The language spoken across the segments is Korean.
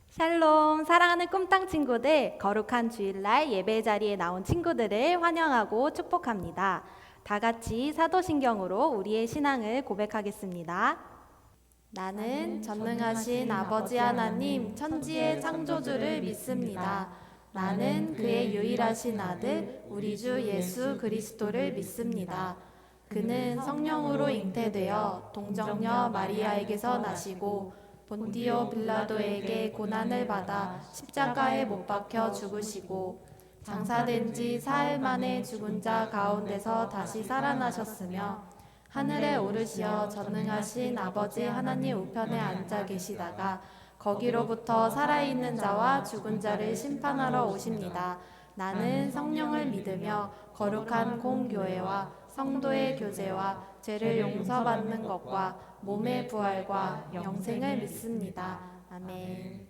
샬롬, 사랑하는 꿈땅 친구들, 거룩한 주일날 예배 자리에 나온 친구들을 환영하고 축복합니다. 다 같이 사도신경으로 우리의 신앙을 고백하겠습니다. 나는 전능하신 아버지 하나님, 천지의 창조주를 믿습니다. 나는 그의 유일하신 아들, 우리 주 예수 그리스도를 믿습니다. 그는 성령으로 잉태되어 동정녀 마리아에게서 나시고 본디오 빌라도에게 고난을 받아 십자가에 못 박혀 죽으시고 장사된 지 사흘 만에 죽은 자 가운데서 다시 살아나셨으며 하늘에 오르시어 전능하신 아버지 하나님 우편에 앉아 계시다가 거기로부터 살아있는 자와 죽은 자를 심판하러 오십니다. 나는 성령을 믿으며 거룩한 공교회와 성도의 교제와 죄를 용서받는 것과 몸의 부활과 영생을 믿습니다. 아멘.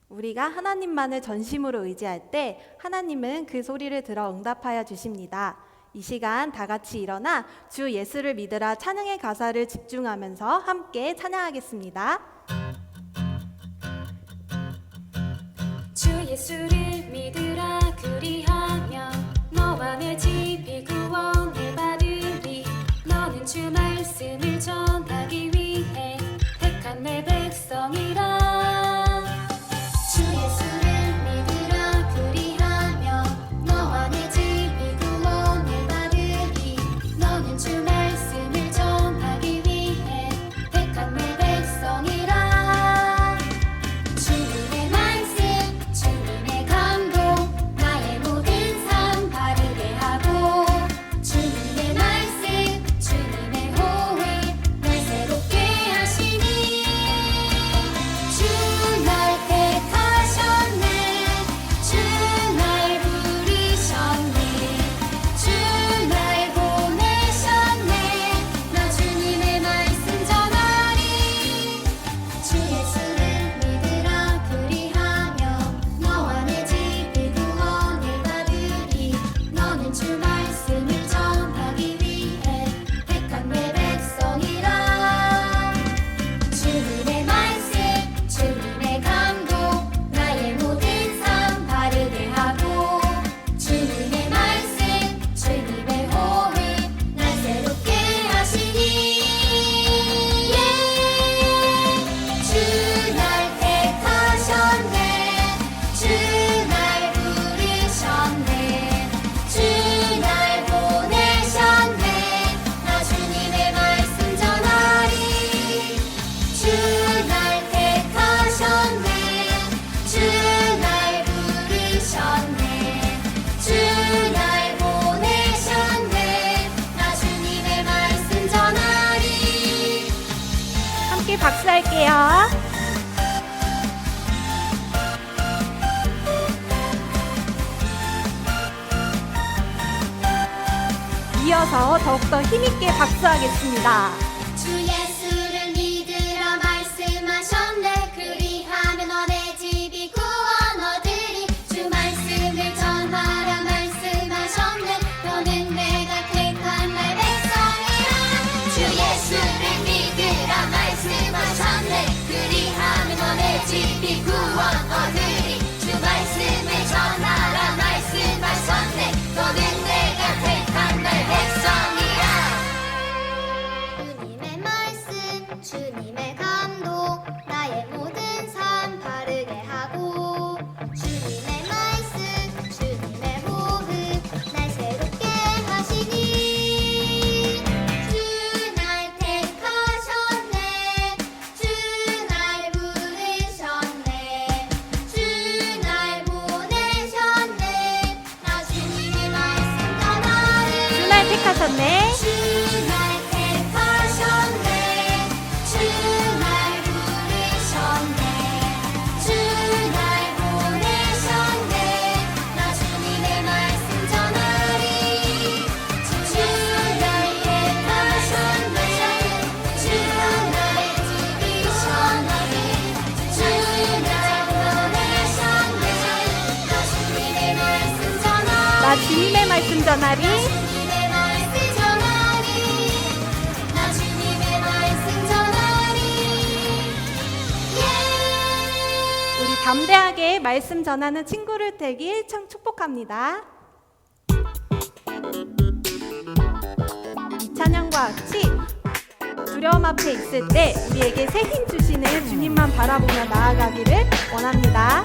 우리가 하나님만을 전심으로 의지할 때 하나님은 그 소리를 들어 응답하여 주십니다. 이 시간 다 같이 일어나 주 예수를 믿으라 찬양의 가사를 집중하면서 함께 찬양하겠습니다. 주 예수를 믿으라 그리하며 너와 내 집이 구원을 받으리. 너는 주 말씀을 전하기 위해 택한 내 백성이라. 주 예수를 믿으라 그리하며 너와 내 집이 구원을 받으리. 너는 주 말씀을 전하기 위해 택한 내 백성이라. 주님의 말씀 주님의 감동 나의 모든 삶 바르게 하고 주님의 말씀 주님의 호흡 날 새롭게 하시니. 주 날 택하셨네 주 날 부르셨네 주 날 보내셨네. 나 주님의 말씀 전하리. 주 예수를 믿으라 그리하며 너와 내 집이 구원을 받으리. 너는 주 말씀을 전하기 위해 택한 내 백성이라. 주님의 말씀 주님의 감동 나의 모든 삶 바르게 하고 주님의 말씀 주님의 호흡 날 새롭게 하시니. 주 날 택하셨네 주 날 부르셨네 주 날 보내셨네. 나 주님의 말씀 전하리. 주 날 택하셨네 주 날 부르셨네 주 날 보내셨네. 나 주님의 말씀 전하리. 함께 박수할게요. 이어서 더욱더 힘있게 박수하겠습니다. 주 예수를 믿으라 말씀하셨네. 그리하면 너네 집이 구원 얻으리. 주 말씀을 전하라 말씀하셨네. 너는 내가 택한 날 백성이라. 주 예수를 믿으라 말씀하셨네. 그리하면 너네 집이 구원 얻으리. 주 말씀을 전하라 말씀하셨네. 너는 내가 택한 날 백성이라. 주님의 말씀 주님의 감동 나의 모든 삶 바르게 하고 주님의 말씀 주님의 호흡 날 새롭게 하시니. 주 날 택하셨네 주 날 부르셨네 주 날 보내셨네. 나 주님의 말씀 전하리. 주 날 택하셨네. 주 날 택하셨네 주 날 부르셨네 주 날 보내셨네. 나 주님의 말씀 전하리. 주 날 택하셨네 주 날 지키셨네 주 날 보내셨네. 나 주님의 말씀 전하리. 나 주님의 말씀 전하리. 주님의 말씀 전하리. 나 주님의 말씀 전하리. 귀하게 말씀 전하는 친구를 되길 참 축복합니다. 이 찬양과 같이 두려움 앞에 있을 때 우리에게 새 힘 주시는 주님만 바라보며 나아가기를 원합니다.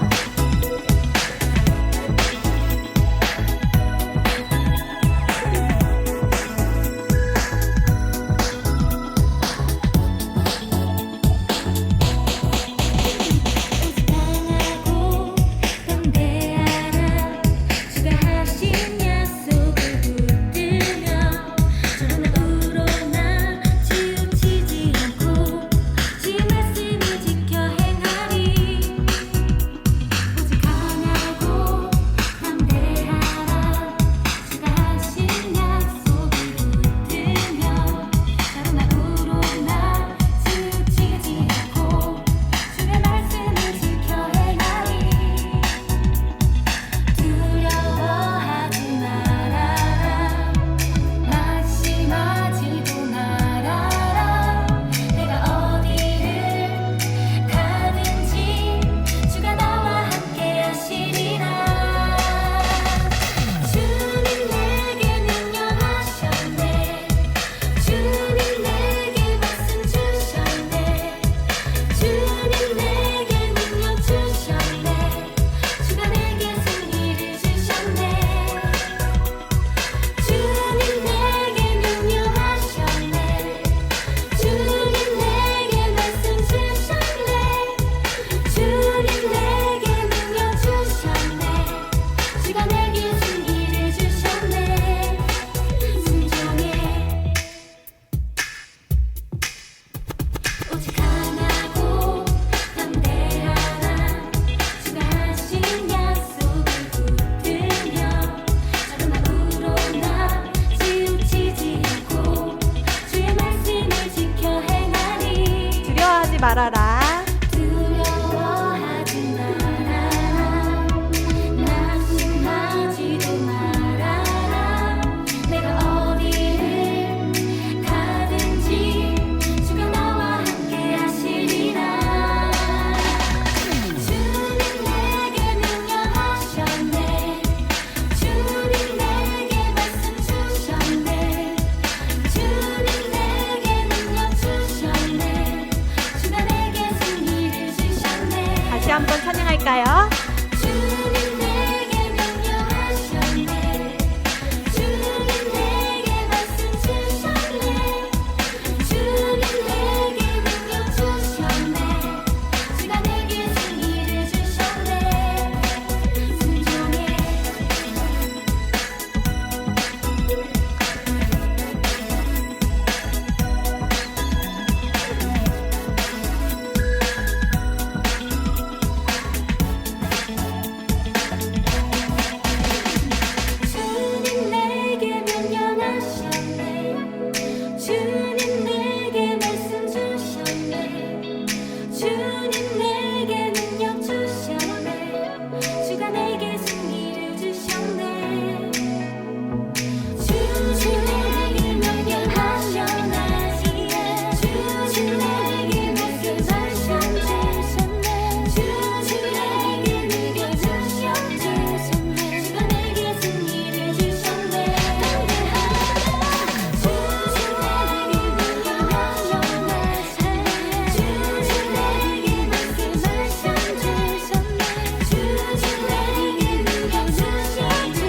강하고 담대하라 주가 하신 약속을 붙들며 전으로 나 치우치지 않고 주의 말씀을 지켜 행하리. 오직 강하고 담대하라 주가 하신 약속을 붙들며 전으로 나 치우치지 않고 주의 말씀을 지켜 행하리. 두려워하지 말아라 낙심하지도 말아라. 내가 어디를 가든지 주가 나와 함께 하시리라. 주님 내게 명령하셨네. 주님 내게 말씀 주셨네. 주님 내게 능력 주셨네. 주가 내게 승리를 주셨네. 주님 내게 명령하셨네. 주님 내게 말씀 주셨네. 주님 내게 능력 주셨네. 주가 내게 승리를 주셨네. 순종해. 오직 강하고 담대하라 주가 하신 약속을 붙들며 자그마으로 나 치우치지 않고 주의 말씀을 지켜 행하리. 두려워하지 말아라. 두려워하지 말아라 낙심하지도 말아라. 내가 어디를 가든지 주가 나와 함께 하시리라. 주님 내게 명령하셨네. 주님 내게 말씀 주셨네. 주님 내게 능력 주셨네. 주가 내게 승리를 주셨네. 다시 한번 찬양할까요? 주님 내게 명령하셨네. 주님 내게 말씀 주셨네. 주님 내게 능력 주셨네. 주가 내게 승리를 주셨네. 순종해. 주님 내게 명령하셨네. 주님 내게 말씀 주셨네. 주님 내게 능력 주셨네. 주가 내게 승리를 주셨네. 주님 내게 명령하셨네. 주님 내게 말씀 주셨네. 주님 내게 능력 주셨네. 주가 내게 승리를 주셨네. 주님 내게 명령하셨네. 주님 내게 말씀 주셨네. 주님 내게 능력 주셨네.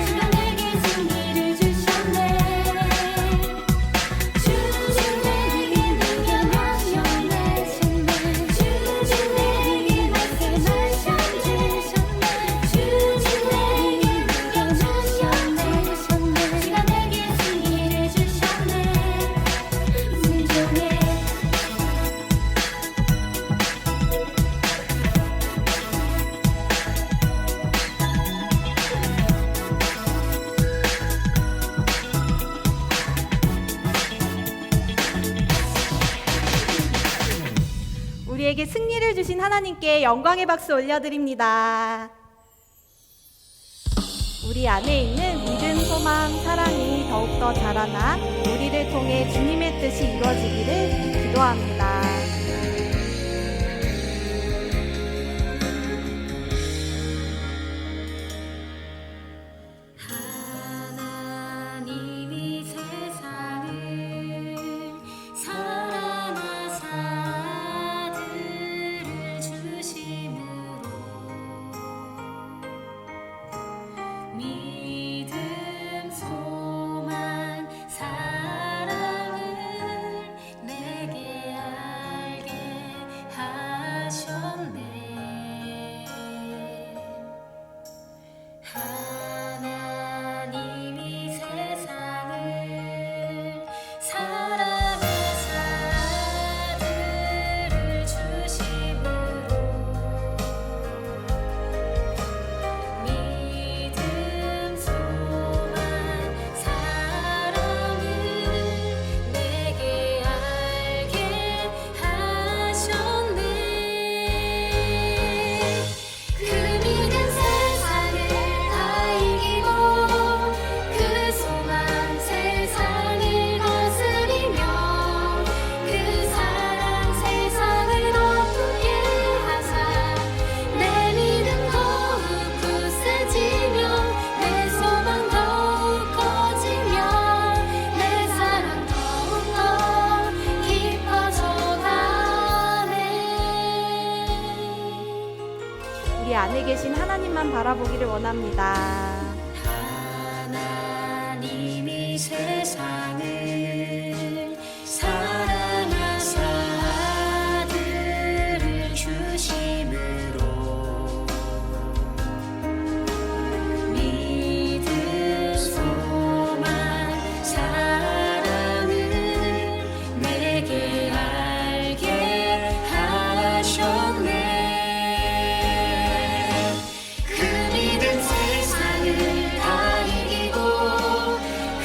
주가 내게 승리를 주셨네. 주님 내게 명령하셨네. 주님 내게 말씀 주셨네. 주님 내게 능력 주셨네. 주가 내게 승리를 주셨네. 순종해. 우리에게 승리를 주신 하나님께 영광의 박수 올려드립니다. 우리 안에 있는 믿음, 소망, 사랑이 더욱더 자라나 우리를 통해 주님의 뜻이 이루어지기를 기도합니다. 안에 계신 하나님만 바라보기를 원합니다. 하나님이 세상을 사랑하사 아들을 주심으로 믿음 소망 사랑을 내게 알게 하셨네. 그 믿음 세상을 다 이기고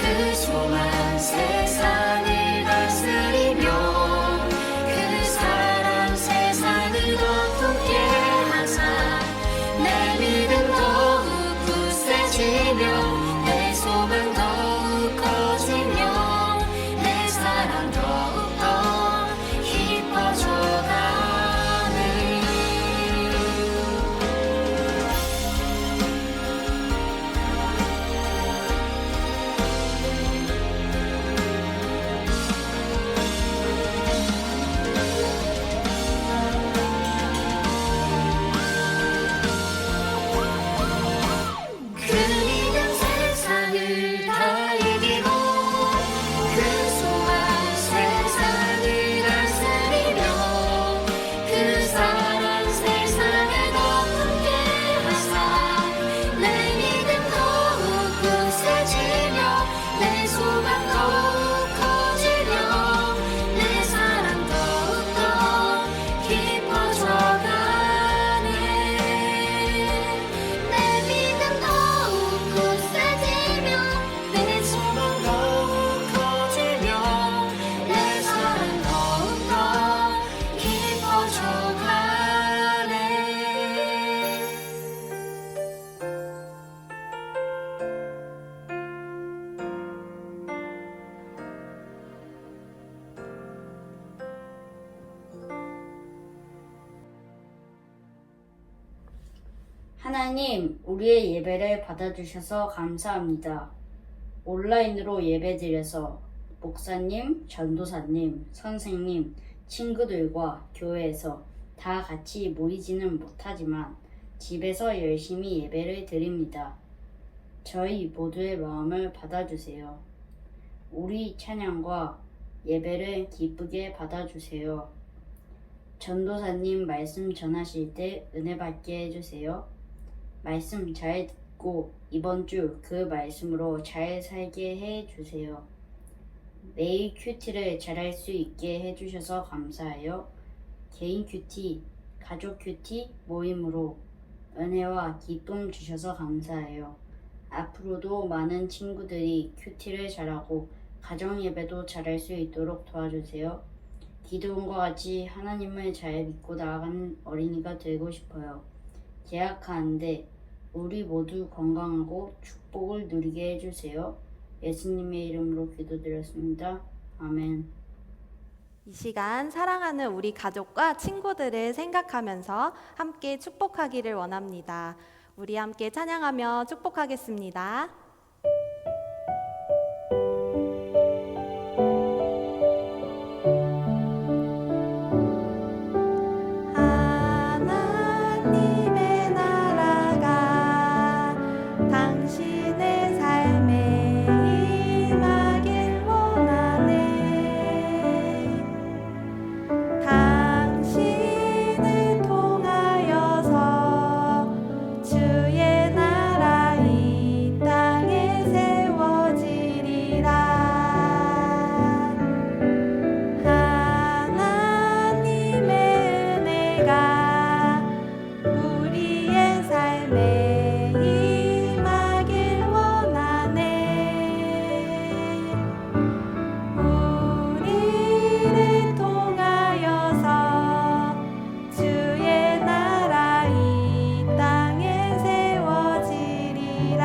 그 소망 세상을 다스리며 그 사랑 세상을 덮게 하사 내 믿음 더욱 굳세지며 내 소망 더욱 커지며 내 사랑 더욱더 깊어져가네. 그 믿음 세상을 다 이기고 그 소망 세상을 다스리며 그 사랑 세상을 덮게 하사 내 믿음 더욱 굳세지며 내 소망 더욱 커지며 내 사랑 더욱더 깊어져가네. 내 믿음 더욱 굳세지며 내 소망 더욱 커지며 내 사랑 더욱더 깊어져가네. 하나님, 우리의 예배를 받아주셔서 감사합니다. 온라인으로 예배드려서 목사님, 전도사님, 선생님, 친구들과 교회에서 다 같이 모이지는 못하지만 집에서 열심히 예배를 드립니다. 저희 모두의 마음을 받아주세요. 우리 찬양과 예배를 기쁘게 받아주세요. 전도사님 말씀 전하실 때 은혜 받게 해주세요. 말씀 잘 듣고 이번 주 그 말씀으로 잘 살게 해주세요. 매일 큐티를 잘할 수 있게 해주셔서 감사해요. 개인 큐티, 가족 큐티 모임으로 은혜와 기쁨 주셔서 감사해요. 앞으로도 많은 친구들이 큐티를 잘하고 가정 예배도 잘할 수 있도록 도와주세요. 기도원과 같이 하나님을 잘 믿고 나아가는 어린이가 되고 싶어요. 계약하는데 우리 모두 건강하고 축복을 누리게 해주세요. 예수님의 이름으로 기도드렸습니다. 아멘. 이 시간 사랑하는 우리 가족과 친구들을 생각하면서 함께 축복하기를 원합니다. 우리 함께 찬양하며 축복하겠습니다. 하나님의 나라가 당신의 삶에 임하길 원하네. 당신을 통하여서 주의 나라 이 땅에 세워지리라. 하나님의 은혜가 우리의 삶에 임하길 원하네. 우리를 통하여서 주의 나라 이 땅에 세워지리라.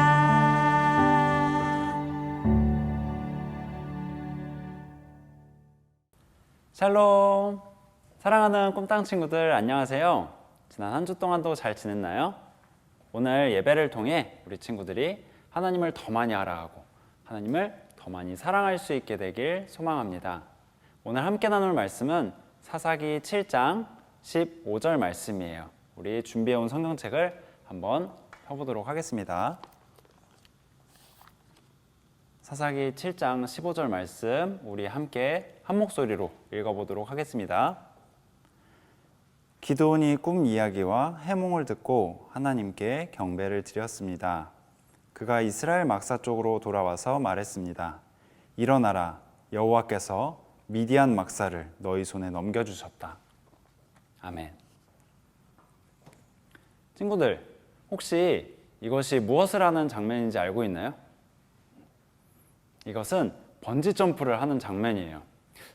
샬롬! 사랑하는 꿈땅 친구들 안녕하세요. 지난 한 주 동안도 잘 지냈나요? 오늘 예배를 통해 우리 친구들이 하나님을 더 많이 알아가고 하나님을 더 많이 사랑할 수 있게 되길 소망합니다. 오늘 함께 나눌 말씀은 사사기 7장 15절 말씀이에요. 우리 준비해온 성경책을 한번 펴보도록 하겠습니다. 사사기 7장 15절 말씀 우리 함께 한 목소리로 읽어보도록 하겠습니다. 기드온이 꿈 이야기와 해몽을 듣고 하나님께 경배를 드렸습니다. 그가 이스라엘 막사 쪽으로 돌아와서 말했습니다. 일어나라, 여호와께서 미디안 막사를 너희 손에 넘겨주셨다. 아멘. 친구들, 혹시 이것이 무엇을 하는 장면인지 알고 있나요? 이것은 번지 점프를 하는 장면이에요.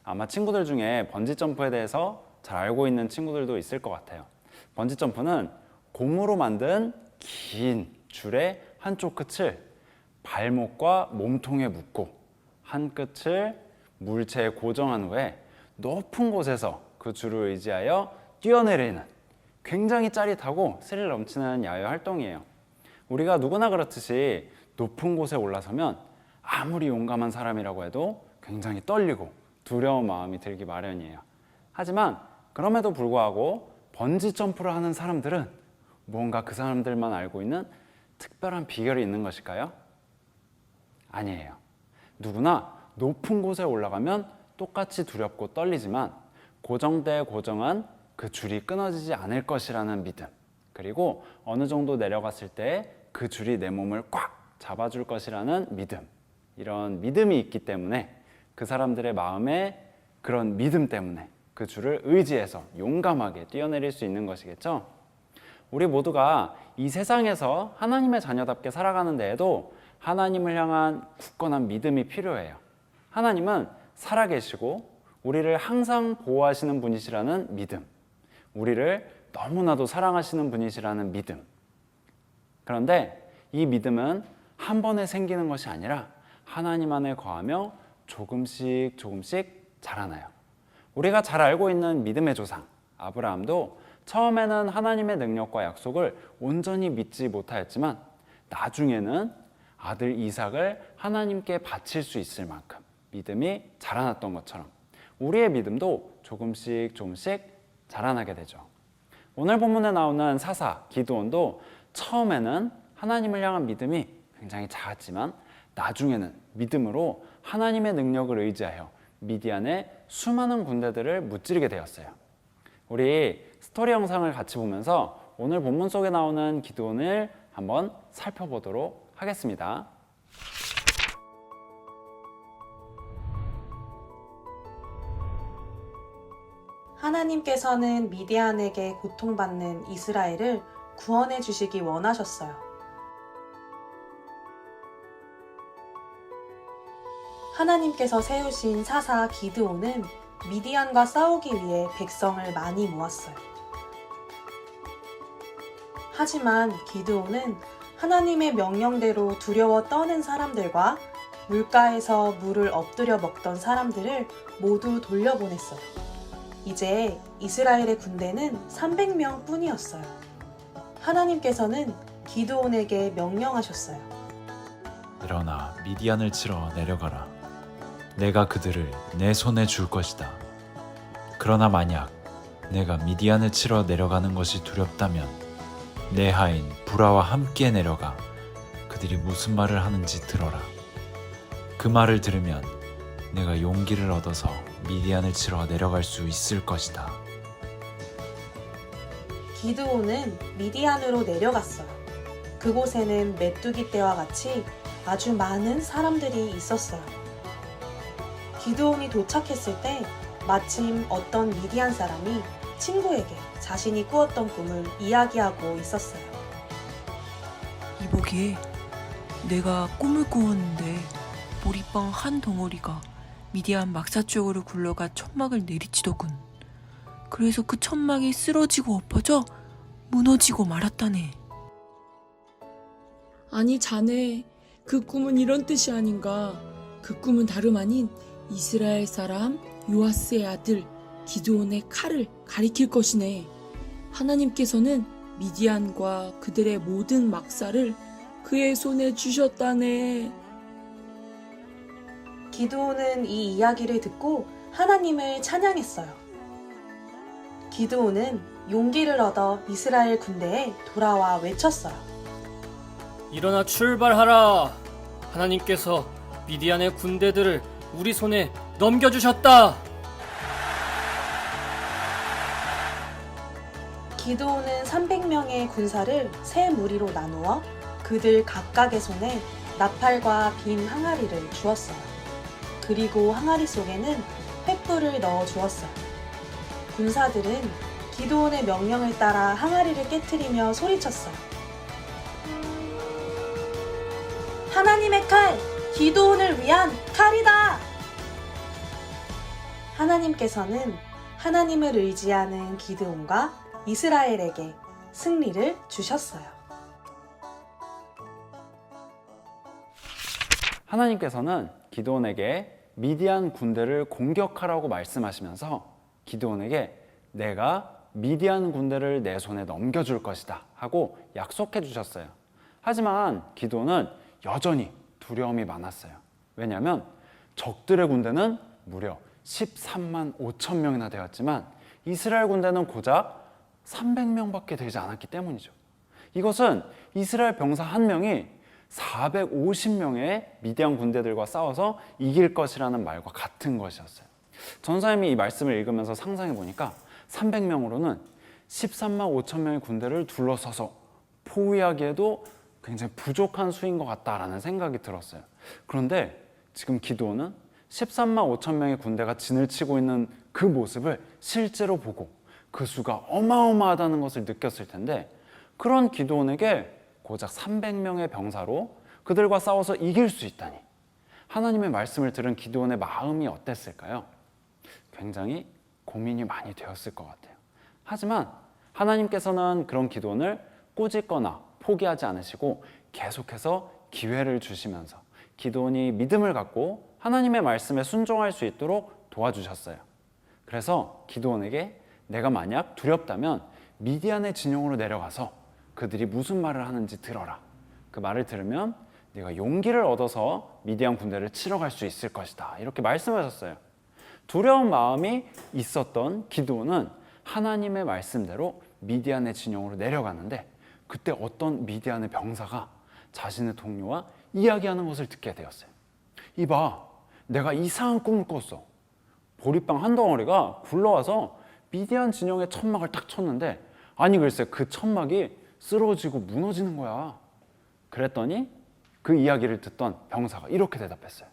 아마 친구들 중에 번지 점프에 대해서 잘 알고 있는 친구들도 있을 것 같아요. 번지 점프는 고무로 만든 긴 줄의 한쪽 끝을 발목과 몸통에 묶고 한 끝을 물체에 고정한 후에 높은 곳에서 그 줄을 의지하여 뛰어내리는 굉장히 짜릿하고 스릴 넘치는 야외 활동이에요. 우리가 누구나 그렇듯이 높은 곳에 올라서면 아무리 용감한 사람이라고 해도 굉장히 떨리고 두려운 마음이 들기 마련이에요. 하지만 그럼에도 불구하고 번지 점프를 하는 사람들은 무언가 그 사람들만 알고 있는 특별한 비결이 있는 것일까요? 아니에요. 누구나 높은 곳에 올라가면 똑같이 두렵고 떨리지만 고정한 그 줄이 끊어지지 않을 것이라는 믿음, 그리고 어느 정도 내려갔을 때 그 줄이 내 몸을 꽉 잡아줄 것이라는 믿음, 이런 믿음이 있기 때문에 그 사람들의 마음에 그런 믿음 때문에 그 줄을 의지해서 용감하게 뛰어내릴 수 있는 것이겠죠. 우리 모두가 이 세상에서 하나님의 자녀답게 살아가는 데에도 하나님을 향한 굳건한 믿음이 필요해요. 하나님은 살아계시고 우리를 항상 보호하시는 분이시라는 믿음, 우리를 너무나도 사랑하시는 분이시라는 믿음. 그런데 이 믿음은 한 번에 생기는 것이 아니라 하나님 안에 거하며 조금씩 자라나요. 우리가 잘 알고 있는 믿음의 조상 아브라함도 처음에는 하나님의 능력과 약속을 온전히 믿지 못하였지만 나중에는 아들 이삭을 하나님께 바칠 수 있을 만큼 믿음이 자라났던 것처럼 우리의 믿음도 조금씩 자라나게 되죠. 오늘 본문에 나오는 사사 기드온도 처음에는 하나님을 향한 믿음이 굉장히 작았지만 나중에는 믿음으로 하나님의 능력을 의지하여 미디안의 수많은 군대들을 무찌르게 되었어요. 우리 스토리 영상을 같이 보면서 오늘 본문 속에 나오는 기드온을 한번 살펴보도록 하겠습니다. 하나님께서는 미디안에게 고통받는 이스라엘을 구원해 주시기 원하셨어요. 하나님께서 세우신 사사 기드온은 미디안과 싸우기 위해 백성을 많이 모았어요. 하지만 기드온은 하나님의 명령대로 두려워 떠는 사람들과 물가에서 물을 엎드려 먹던 사람들을 모두 돌려보냈어요. 이제 이스라엘의 군대는 300명 뿐이었어요. 하나님께서는 기드온에게 명령하셨어요. 일어나 미디안을 치러 내려가라. 내가 그들을 내 손에 줄 것이다. 그러나 만약 내가 미디안을 치러 내려가는 것이 두렵다면 내 하인 부라와 함께 내려가 그들이 무슨 말을 하는지 들어라. 그 말을 들으면 내가 용기를 얻어서 미디안을 치러 내려갈 수 있을 것이다. 기드온은 미디안으로 내려갔어요. 그곳에는 메뚜기 떼와 같이 아주 많은 사람들이 있었어요. 기드온이 도착했을 때 마침 어떤 미디안 사람이 친구에게 자신이 꾸었던 꿈을 이야기하고 있었어요. 이보기에 내가 꿈을 꾸었는데 보리빵 한 덩어리가 미디안 막사 쪽으로 굴러가 천막을 내리치더군. 그래서 그 천막이 쓰러지고 엎어져 무너지고 말았다네. 아니 자네, 그 꿈은 이런 뜻이 아닌가. 그 꿈은 다름 아닌 이스라엘 사람 요아스의 아들 기드온의 칼을 가리킬 것이네. 하나님께서는 미디안과 그들의 모든 막사를 그의 손에 주셨다네. 기드온은 이 이야기를 듣고 하나님을 찬양했어요. 기드온은 용기를 얻어 이스라엘 군대에 돌아와 외쳤어요. 일어나 출발하라. 하나님께서 미디안의 군대들을 우리 손에 넘겨주셨다. 기드온은 300명의 군사를 세 무리로 나누어 그들 각각의 손에 나팔과 빈 항아리를 주었어요. 그리고 항아리 속에는 횃불을 넣어 주었어요. 군사들은 기드온의 명령을 따라 항아리를 깨트리며 소리쳤어요. 하나님의 칼! 기드온을 위한 칼이다! 하나님께서는 하나님을 의지하는 기드온과 이스라엘에게 승리를 주셨어요. 하나님께서는 기드온에게 미디안 군대를 공격하라고 말씀하시면서 기드온에게 내가 미디안 군대를 내 손에 넘겨줄 것이다 하고 약속해 주셨어요. 하지만 기드온은 여전히 두려움이 많았어요. 왜냐하면 적들의 군대는 무려 13만 5천 명이나 되었지만 이스라엘 군대는 고작 300명밖에 되지 않았기 때문이죠. 이것은 이스라엘 병사 한 명이 450명의 미디안 군대들과 싸워서 이길 것이라는 말과 같은 것이었어요. 전사님이 이 말씀을 읽으면서 상상해 보니까 300명으로는 13만 5천 명의 군대를 둘러서서 포위하기에도 굉장히 부족한 수인 것 같다라는 생각이 들었어요. 그런데 지금 기드온은 13만 5천 명의 군대가 진을 치고 있는 그 모습을 실제로 보고 그 수가 어마어마하다는 것을 느꼈을 텐데 그런 기드온에게 고작 300명의 병사로 그들과 싸워서 이길 수 있다니 하나님의 말씀을 들은 기드온의 마음이 어땠을까요? 굉장히 고민이 많이 되었을 것 같아요. 하지만 하나님께서는 그런 기드온을 꾸짖거나 포기하지 않으시고 계속해서 기회를 주시면서 기드온이 믿음을 갖고 하나님의 말씀에 순종할 수 있도록 도와주셨어요. 그래서 기드온에게 내가 만약 두렵다면 미디안의 진영으로 내려가서 그들이 무슨 말을 하는지 들어라. 그 말을 들으면 네가 용기를 얻어서 미디안 군대를 치러 갈 수 있을 것이다. 이렇게 말씀하셨어요. 두려운 마음이 있었던 기드온은 하나님의 말씀대로 미디안의 진영으로 내려가는데 그때 어떤 미디안의 병사가 자신의 동료와 이야기하는 것을 듣게 되었어요. 이봐, 내가 이상한 꿈을 꿨어. 보리빵 한 덩어리가 굴러와서 미디안 진영의 천막을 딱 쳤는데 아니 글쎄 그 천막이 쓰러지고 무너지는 거야. 그랬더니 그 이야기를 듣던 병사가 이렇게 대답했어요.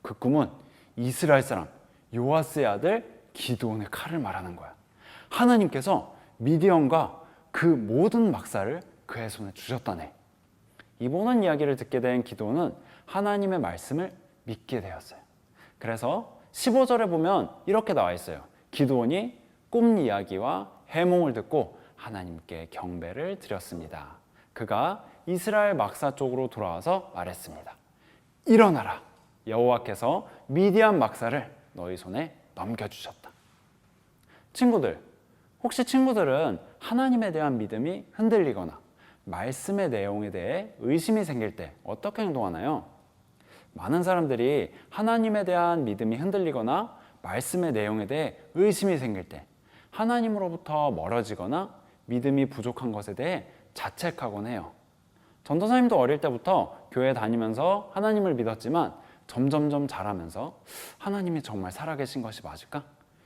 그 꿈은 이스라엘 사람 요아스의 아들 기드온의 칼을 말하는 거야. 하나님께서 미디안과 그 모든 막사를 그의 손에 주셨다네. 이 모든 이야기를 듣게 된 기드온은 하나님의 말씀을 믿게 되었어요. 그래서 15절에 보면 이렇게 나와 있어요. 기드온이 꿈 이야기와 해몽을 듣고 하나님께 경배를 드렸습니다. 그가 이스라엘 막사 쪽으로 돌아와서 말했습니다. 일어나라. 여호와께서 미디안 막사를 너희 손에 넘겨주셨다. 친구들, 혹시 친구들은 하나님에 대한 믿음이 흔들리거나 말씀의 내용에 대해 의심이 생길 때 어떻게 행동하나요? 많은 사람들이 하나님에 대한 믿음이 흔들리거나 말씀의 내용에 대해 의심이 생길 때 하나님으로부터 멀어지거나 믿음이 부족한 것에 대해 자책하곤 해요. 전도사님도 어릴 때부터 교회 다니면서 하나님을 믿었지만 점점점 자라면서 하나님이 정말 살아계신 것이 맞을까?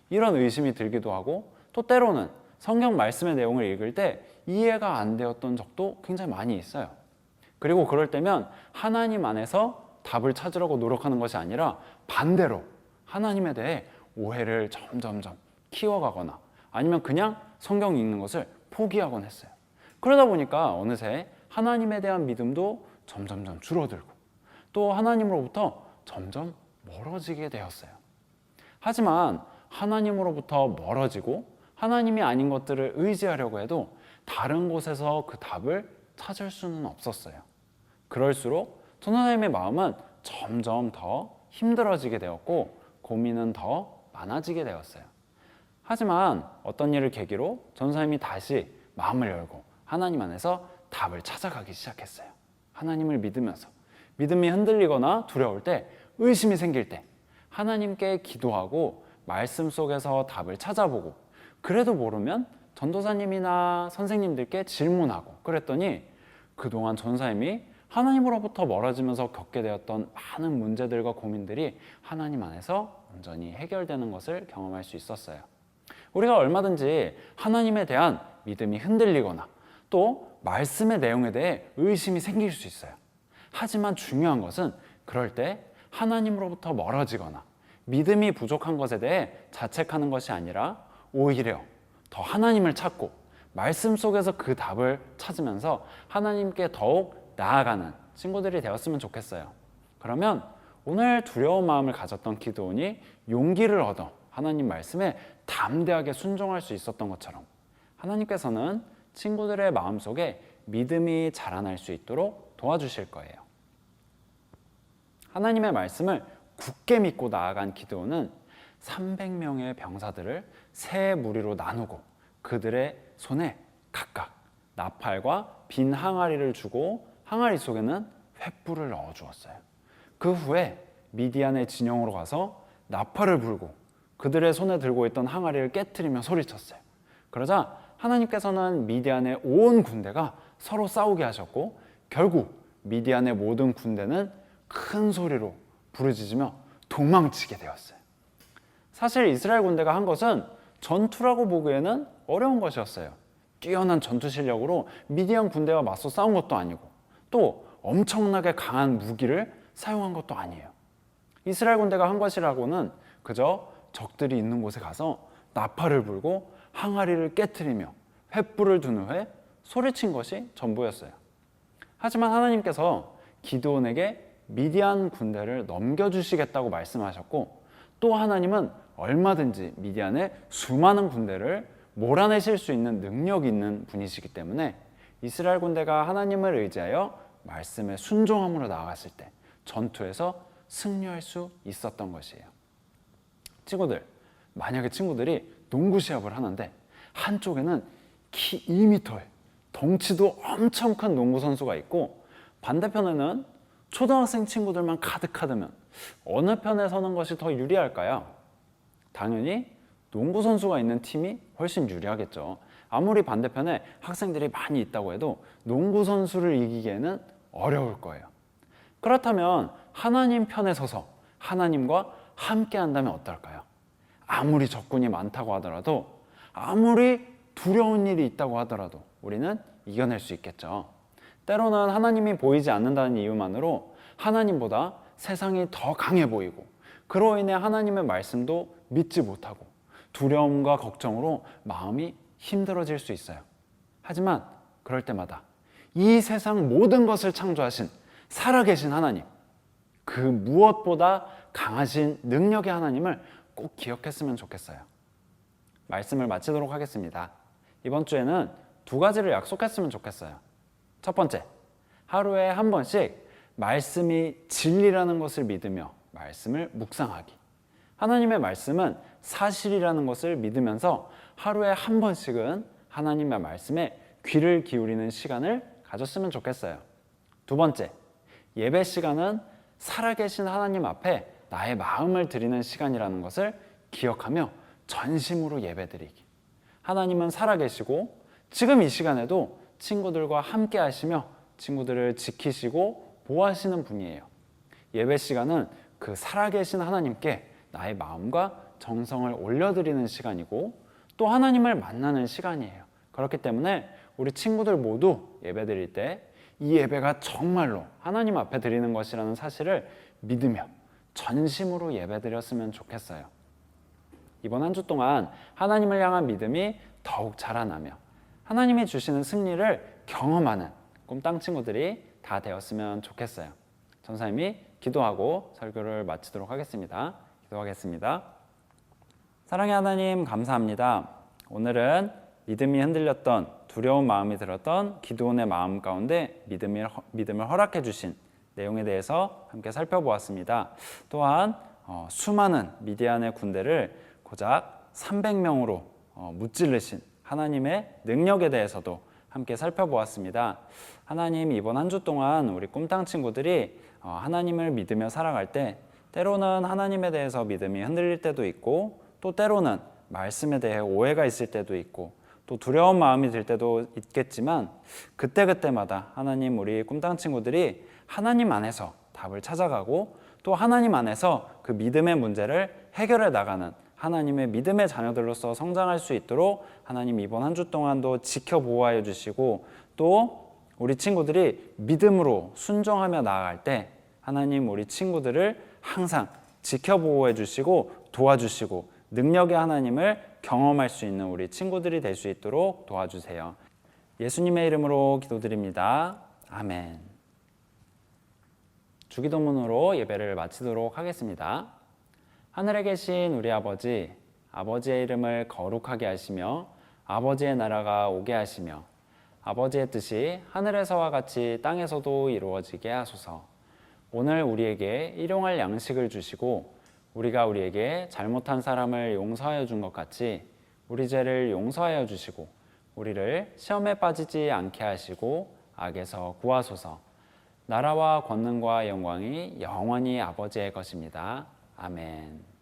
이런 의심이 들기도 하고 또 때로는 성경 말씀의 내용을 읽을 때 이해가 안 되었던 적도 굉장히 많이 있어요. 그리고 그럴 때면 하나님 안에서 답을 찾으려고 노력하는 것이 아니라 반대로 하나님에 대해 오해를 점점점 키워가거나 아니면 그냥 성경 읽는 것을 포기하곤 했어요. 그러다 보니까 어느새 하나님에 대한 믿음도 점점점 줄어들고 또 하나님으로부터 점점 멀어지게 되었어요. 하지만 하나님으로부터 멀어지고 하나님이 아닌 것들을 의지하려고 해도 다른 곳에서 그 답을 찾을 수는 없었어요. 그럴수록 전도사님의 마음은 점점 더 힘들어지게 되었고 고민은 더 많아지게 되었어요. 하지만 어떤 일을 계기로 전도사님이 다시 마음을 열고 하나님 안에서 답을 찾아가기 시작했어요. 하나님을 믿으면서 믿음이 흔들리거나 두려울 때 의심이 생길 때 하나님께 기도하고 말씀 속에서 답을 찾아보고 그래도 모르면 전도사님이나 선생님들께 질문하고 그랬더니 그동안 전사님이 하나님으로부터 멀어지면서 겪게 되었던 많은 문제들과 고민들이 하나님 안에서 온전히 해결되는 것을 경험할 수 있었어요. 우리가 얼마든지 하나님에 대한 믿음이 흔들리거나 또 말씀의 내용에 대해 의심이 생길 수 있어요. 하지만 중요한 것은 그럴 때 하나님으로부터 멀어지거나 믿음이 부족한 것에 대해 자책하는 것이 아니라 오히려 더 하나님을 찾고 말씀 속에서 그 답을 찾으면서 하나님께 더욱 나아가는 친구들이 되었으면 좋겠어요. 그러면 오늘 두려운 마음을 가졌던 기드온이 용기를 얻어 하나님 말씀에 담대하게 순종할 수 있었던 것처럼 하나님께서는 친구들의 마음속에 믿음이 자라날 수 있도록 도와주실 거예요. 하나님의 말씀을 굳게 믿고 나아간 기드온은 300명의 병사들을 세 무리로 나누고 그들의 손에 각각 나팔과 빈 항아리를 주고 항아리 속에는 횃불을 넣어 주었어요. 그 후에 미디안의 진영으로 가서 나팔을 불고 그들의 손에 들고 있던 항아리를 깨트리며 소리쳤어요. 그러자 하나님께서는 미디안의 온 군대가 서로 싸우게 하셨고 결국 미디안의 모든 군대는 큰 소리로 부르짖으며 도망치게 되었어요. 사실 이스라엘 군대가 한 것은 전투라고 보기에는 어려운 것이었어요. 뛰어난 전투 실력으로 미디안 군대와 맞서 싸운 것도 아니고 또 엄청나게 강한 무기를 사용한 것도 아니에요. 이스라엘 군대가 한 것이라고는 그저 적들이 있는 곳에 가서 나팔을 불고 항아리를 깨트리며 횃불을 둔 후에 소리친 것이 전부였어요. 하지만 하나님께서 기드온에게 미디안 군대를 넘겨주시겠다고 말씀하셨고 또 하나님은 얼마든지 미디안의 수많은 군대를 몰아내실 수 있는 능력이 있는 분이시기 때문에 이스라엘 군대가 하나님을 의지하여 말씀에 순종함으로 나아갔을 때 전투에서 승리할 수 있었던 것이에요. 친구들, 만약에 친구들이 농구 시합을 하는데 한쪽에는 키 2m의 덩치도 엄청 큰 농구 선수가 있고 반대편에는 초등학생 친구들만 가득하다면 어느 편에 서는 것이 더 유리할까요? 당연히 농구 선수가 있는 팀이 훨씬 유리하겠죠. 아무리 반대편에 학생들이 많이 있다고 해도 농구 선수를 이기기에는 어려울 거예요. 그렇다면 하나님 편에 서서 하나님과 함께 한다면 어떨까요? 아무리 적군이 많다고 하더라도 아무리 두려운 일이 있다고 하더라도 우리는 이겨낼 수 있겠죠. 때로는 하나님이 보이지 않는다는 이유만으로 하나님보다 세상이 더 강해 보이고 그로 인해 하나님의 말씀도 믿지 못하고 두려움과 걱정으로 마음이 힘들어질 수 있어요. 하지만 그럴 때마다 이 세상 모든 것을 창조하신 살아계신 하나님, 그 무엇보다 강하신 능력의 하나님을 꼭 기억했으면 좋겠어요. 말씀을 마치도록 하겠습니다. 이번 주에는 두 가지를 약속했으면 좋겠어요. 첫 번째, 하루에 한 번씩 말씀이 진리라는 것을 믿으며 말씀을 묵상하기. 하나님의 말씀은 사실이라는 것을 믿으면서 하루에 한 번씩은 하나님의 말씀에 귀를 기울이는 시간을 가졌으면 좋겠어요. 두 번째, 예배 시간은 살아계신 하나님 앞에 나의 마음을 드리는 시간이라는 것을 기억하며 전심으로 예배드리기. 하나님은 살아계시고 지금 이 시간에도 친구들과 함께 하시며 친구들을 지키시고 보호하시는 분이에요. 예배 시간은 그 살아계신 하나님께 나의 마음과 정성을 올려드리는 시간이고 또 하나님을 만나는 시간이에요. 그렇기 때문에 우리 친구들 모두 예배드릴 때 이 예배가 정말로 하나님 앞에 드리는 것이라는 사실을 믿으며 전심으로 예배드렸으면 좋겠어요. 이번 한 주 동안 하나님을 향한 믿음이 더욱 자라나며 하나님이 주시는 승리를 경험하는 꿈땅 친구들이 다 되었으면 좋겠어요. 전사님이 기도하고 설교를 마치도록 하겠습니다. 기도하겠습니다. 사랑의 하나님 감사합니다. 오늘은 믿음이 흔들렸던 두려운 마음이 들었던 기드온의 마음 가운데 믿음을 허락해 주신 내용에 대해서 함께 살펴보았습니다. 또한 수많은 미디안의 군대를 고작 300명으로 무찌르신 하나님의 능력에 대해서도 함께 살펴보았습니다. 하나님, 이번 한 주 동안 우리 꿈땅 친구들이 하나님을 믿으며 살아갈 때 때로는 하나님에 대해서 믿음이 흔들릴 때도 있고 또 때로는 말씀에 대해 오해가 있을 때도 있고 또 두려운 마음이 들 때도 있겠지만 그때그때마다 하나님 우리 꿈땅 친구들이 하나님 안에서 답을 찾아가고 또 하나님 안에서 그 믿음의 문제를 해결해 나가는 하나님의 믿음의 자녀들로서 성장할 수 있도록 하나님 이번 한 주 동안도 지켜보호하여 주시고 또 우리 친구들이 믿음으로 순종하며 나아갈 때 하나님 우리 친구들을 항상 지켜보호해 주시고 도와주시고 능력의 하나님을 경험할 수 있는 우리 친구들이 될 수 있도록 도와주세요. 예수님의 이름으로 기도드립니다. 아멘. 주기도문으로 예배를 마치도록 하겠습니다. 하늘에 계신 우리 아버지, 아버지의 이름을 거룩하게 하시며 아버지의 나라가 오게 하시며 아버지의 뜻이 하늘에서와 같이 땅에서도 이루어지게 하소서. 오늘 우리에게 일용할 양식을 주시고 우리가 우리에게 잘못한 사람을 용서하여 준 것 같이 우리 죄를 용서하여 주시고 우리를 시험에 빠지지 않게 하시고 악에서 구하소서. 나라와 권능과 영광이 영원히 아버지의 것입니다. 아멘.